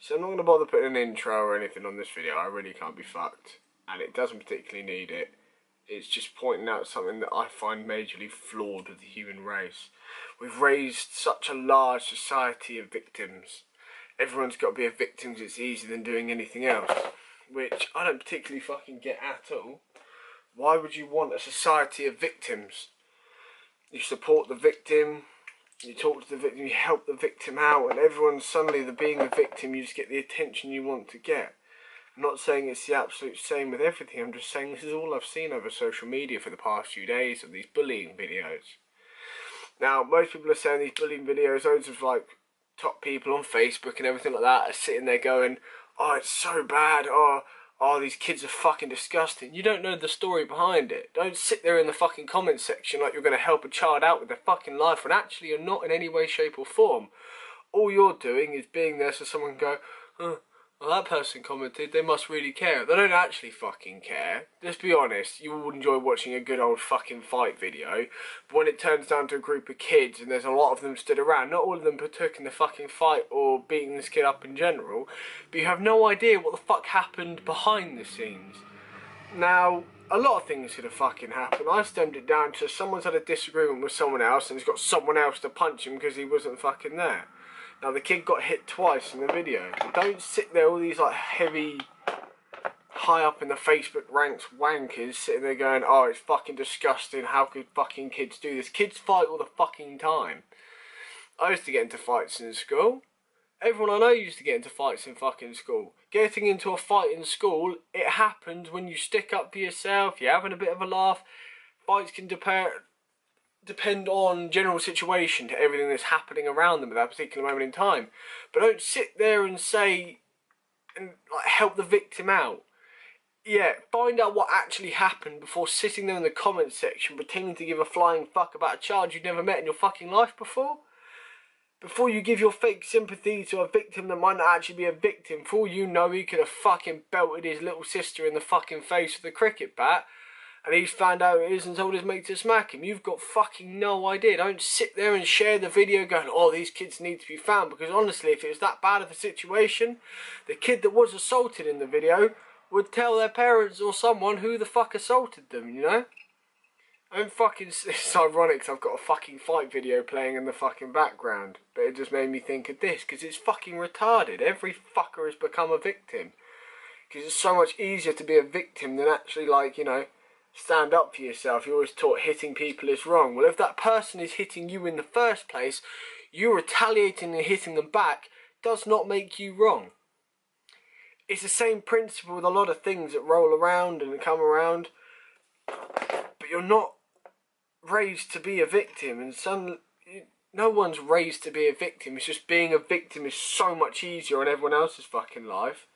So I'm not going to bother putting an intro or anything on this video. I really can't be fucked. And it doesn't particularly need it. It's just pointing out something that I find majorly flawed with the human race. We've raised such a large society of victims. Everyone's got to be a victim because it's easier than doing anything else. Which I don't particularly fucking get at all. Why would you want a society of victims? You support the victim, you talk to the victim, you help the victim out, and everyone's suddenly being the victim, you just get the attention you want to get. I'm not saying it's the absolute same with everything, I'm just saying this is all I've seen over social media for the past few days of these bullying videos. Now, most people are saying these bullying videos, loads of like top people on Facebook and everything like that are sitting there going, oh, it's so bad, oh, these kids are fucking disgusting. You don't know the story behind it. Don't sit there in the fucking comment section like you're going to help a child out with their fucking life when actually you're not in any way, shape or form. All you're doing is being there so someone can go, oh, well, that person commented, they must really care. They don't actually fucking care. Let's be honest, you will enjoy watching a good old fucking fight video, but when it turns down to a group of kids and there's a lot of them stood around, not all of them partook in the fucking fight or beating this kid up in general, but you have no idea what the fuck happened behind the scenes. Now, a lot of things could have fucking happened. I stemmed it down to someone's had a disagreement with someone else and has got someone else to punch him because he wasn't fucking there. Now, the kid got hit twice in the video. Don't sit there, all these like heavy, high up in the Facebook ranks wankers sitting there going, oh, it's fucking disgusting, how could fucking kids do this? Kids fight all the fucking time. I used to get into fights in school. Everyone I know used to get into fights in fucking school. Getting into a fight in school, it happens when you stick up for yourself, you're having a bit of a laugh. Fights can depend on general situation to everything that's happening around them at that particular moment in time. But don't sit there and say, and like help the victim out. Yeah, find out what actually happened before sitting there in the comment section pretending to give a flying fuck about a child you've never met in your fucking life before. Before you give your fake sympathy to a victim that might not actually be a victim. For all you know, he could have fucking belted his little sister in the fucking face with a cricket bat. And he's found out it is and told his mate to smack him. You've got fucking no idea. Don't sit there and share the video going, oh, these kids need to be found. Because honestly, if it was that bad of a situation, the kid that was assaulted in the video would tell their parents or someone who the fuck assaulted them, you know? It's ironic because I've got a fucking fight video playing in the fucking background. But it just made me think of this, because it's fucking retarded. Every fucker has become a victim. Because it's so much easier to be a victim than actually, like, you know, stand up for yourself. You're always taught hitting people is wrong. Well, if that person is hitting you in the first place, you retaliating and hitting them back does not make you wrong. It's the same principle with a lot of things that roll around and come around. But you're not raised to be a victim, and no one's raised to be a victim. It's just being a victim is so much easier in everyone else's fucking life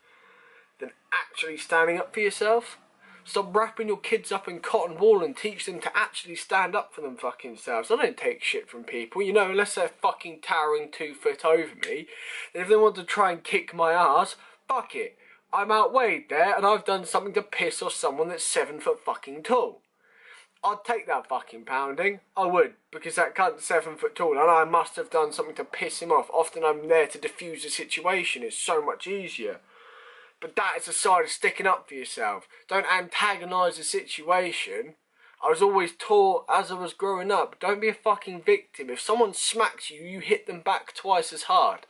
than actually standing up for yourself. Stop wrapping your kids up in cotton wool and teach them to actually stand up for them fucking selves. I don't take shit from people, you know, unless they're fucking towering 2 foot over me. Then if they want to try and kick my ass, fuck it. I'm outweighed there and I've done something to piss off someone that's 7 foot fucking tall. I'd take that fucking pounding. I would, because that cunt's 7 foot tall and I must have done something to piss him off. Often I'm there to diffuse the situation. It's so much easier. But that is the side of sticking up for yourself. Don't antagonise the situation. I was always taught as I was growing up, don't be a fucking victim. If someone smacks you, you hit them back twice as hard.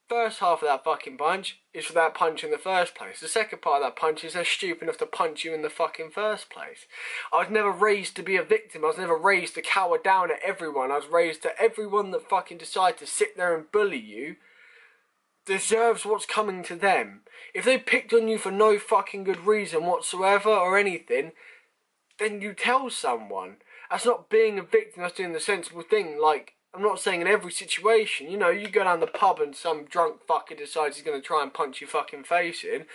First half of that fucking punch is for that punch in the first place. The second part of that punch is they're stupid enough to punch you in the fucking first place. I was never raised to be a victim. I was never raised to cower down at everyone. I was raised to everyone that fucking decided to sit there and bully you deserves what's coming to them. If they picked on you for no fucking good reason whatsoever or anything, then you tell someone. That's not being a victim, that's doing the sensible thing. Like, I'm not saying in every situation, you know, you go down the pub and some drunk fucker decides he's going to try and punch your fucking face in.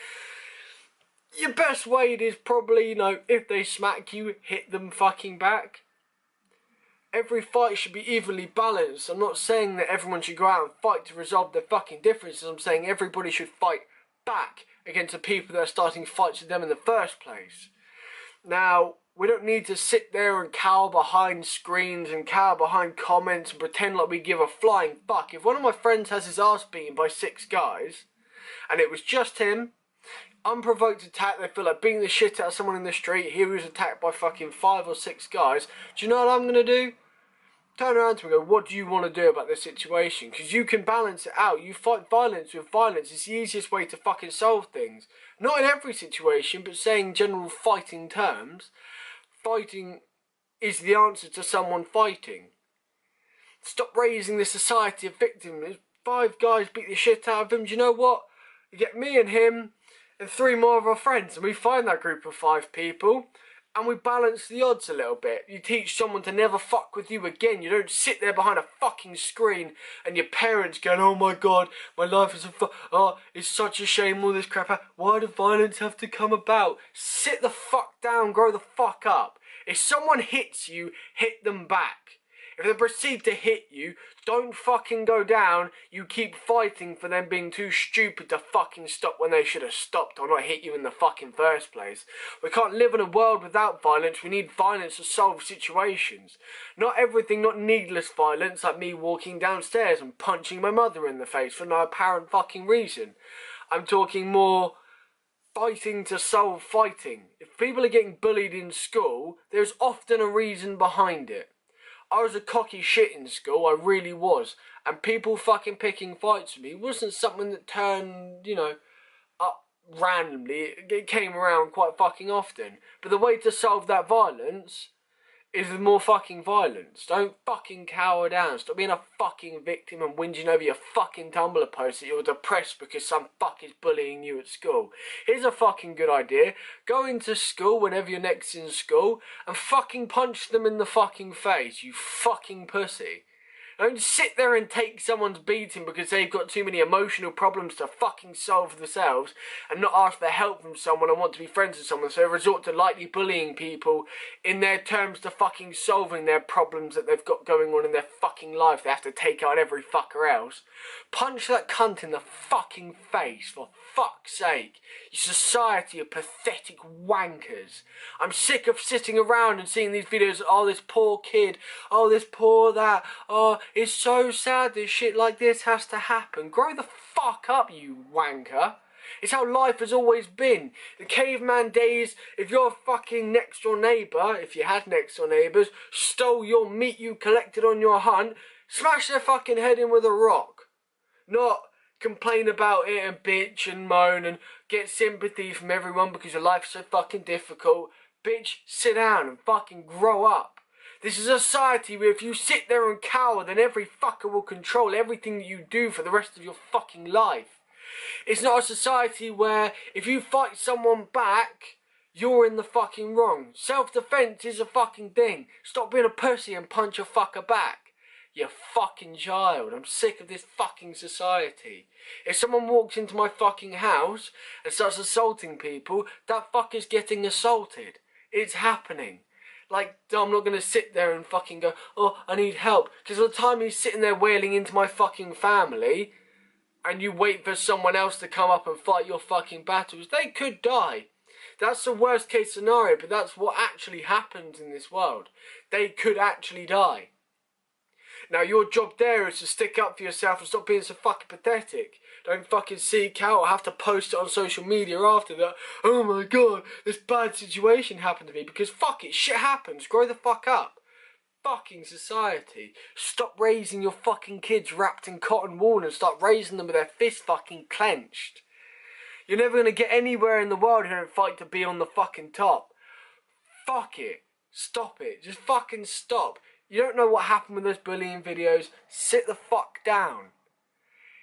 Your best way is probably, you know, if they smack you, hit them fucking back. Every fight should be evenly balanced. I'm not saying that everyone should go out and fight to resolve their fucking differences. I'm saying everybody should fight back against the people that are starting fights with them in the first place. Now, We don't need to sit there and cower behind screens and cower behind comments and pretend like we give a flying fuck. If one of my friends has his ass beaten by 6 guys, and it was just him, unprovoked attack, they feel like beating the shit out of someone in the street, he was attacked by fucking 5 or 6 guys, do you know what I'm going to do? Turn around to him and go, what do you want to do about this situation? Because you can balance it out. You fight violence with violence. It's the easiest way to fucking solve things. Not in every situation, but saying general fighting terms. Fighting is the answer to someone fighting. Stop raising the society of victims. 5 guys beat the shit out of him. Do you know what? You get me and him and 3 more of our friends, and we find that group of 5 people, and we balance the odds a little bit. You teach someone to never fuck with you again. You don't sit there behind a fucking screen and your parents going, oh my god, my life is it's such a shame all this crap. Why does violence have to come about? Sit the fuck down, grow the fuck up. If someone hits you, hit them back. If they proceed to hit you, don't fucking go down. You keep fighting for them being too stupid to fucking stop when they should have stopped or not hit you in the fucking first place. We can't live in a world without violence. We need violence to solve situations. Not everything, not needless violence, like me walking downstairs and punching my mother in the face for no apparent fucking reason. I'm talking more fighting to solve fighting. If people are getting bullied in school, there's often a reason behind it. I was a cocky shit in school, I really was. And people fucking picking fights with me wasn't something that turned, you know, up randomly. It came around quite fucking often. But the way to solve that violence is with more fucking violence. Don't fucking cower down. Stop being a fucking victim and whinging over your fucking Tumblr post that you're depressed because some fuck is bullying you at school. Here's a fucking good idea. Go into school whenever you're next in school and fucking punch them in the fucking face, you fucking pussy. Don't sit there and take someone's beating because they've got too many emotional problems to fucking solve themselves and not ask for help from someone and want to be friends with someone, so they resort to lightly bullying people in their terms to fucking solving their problems that they've got going on in their fucking life they have to take out every fucker else. Punch that cunt in the fucking face, for fuck's sake. You society of pathetic wankers. I'm sick of sitting around and seeing these videos, oh this poor kid, oh this poor that, oh it's so sad that shit like this has to happen. Grow the fuck up, you wanker. It's how life has always been. The caveman days, if your fucking next door neighbour, if you had next door neighbours, stole your meat you collected on your hunt, smash their fucking head in with a rock. Not complain about it and bitch and moan and get sympathy from everyone because your life's so fucking difficult. Bitch, sit down and fucking grow up. This is a society where if you sit there and cower, then every fucker will control everything that you do for the rest of your fucking life. It's not a society where if you fight someone back, you're in the fucking wrong. Self-defense is a fucking thing. Stop being a pussy and punch a fucker back. You fucking child. I'm sick of this fucking society. If someone walks into my fucking house and starts assaulting people, that fucker's getting assaulted. It's happening. Like, I'm not going to sit there and fucking go, oh, I need help. Because by the time he's sitting there wailing into my fucking family, and you wait for someone else to come up and fight your fucking battles, they could die. That's the worst case scenario, but that's what actually happens in this world. They could actually die. Now your job there is to stick up for yourself and stop being so fucking pathetic. Don't fucking seek out or have to post it on social media after that. Oh my god, this bad situation happened to me. Because fuck it, shit happens. Grow the fuck up. Fucking society. Stop raising your fucking kids wrapped in cotton wool and start raising them with their fists fucking clenched. You're never going to get anywhere in the world who don't fight to be on the fucking top. Fuck it. Stop it. Just fucking stop. You don't know what happened with those bullying videos. Sit the fuck down.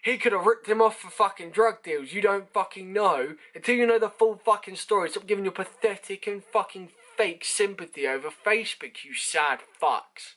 He could have ripped him off for fucking drug deals. You don't fucking know. Until you know the full fucking story, stop giving your pathetic and fucking fake sympathy over Facebook, you sad fucks.